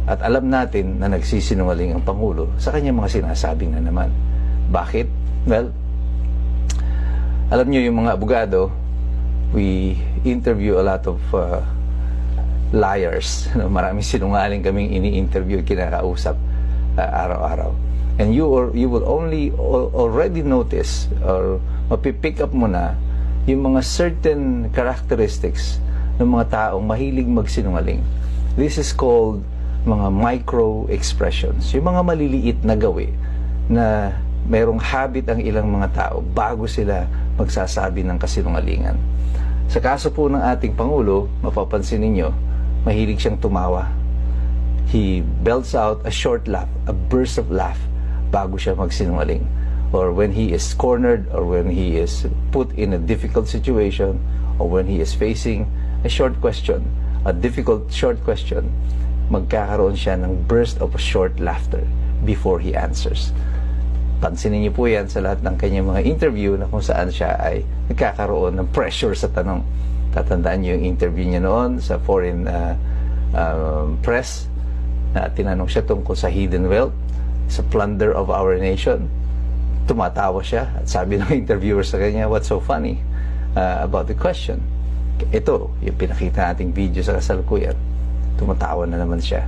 At alam natin na nagsisinungaling ang Pangulo sa kanyang mga sinasabing na naman. Bakit? Well, alam nyo yung mga abogado, we interview a lot of liars. Maraming sinungaling kaming ini-interview, kinakausap araw-araw. And you will only already notice or mapipick up mo na yung mga certain characteristics ng mga taong mahilig magsinungaling. This is called mga micro expressions. Yung mga maliliit na gawi na merong habit ang ilang mga tao bago sila magsasabi ng kasinungalingan. Sa kaso po ng ating Pangulo, mapapansin ninyo, mahilig siyang tumawa. He belts out a short laugh, a burst of laugh, bago siya magsinungaling. Or when he is cornered, or when he is put in a difficult situation, or when he is facing a short question, a difficult short question, magkakaroon siya ng burst of a short laughter before he answers. Pansinin niyo po yan sa lahat ng kanyang mga interview na kung saan siya ay nagkakaroon ng pressure sa tanong. Tatandaan niyo yung interview niya noon sa foreign press na tinanong siya tungkol sa hidden wealth, sa plunder of our nation. Tumatawa siya at sabi ng interviewer sa kanya, "What's so funny about the question?" Ito, yung pinakita nating video sa kasalukuyan. Tumatawa na naman siya.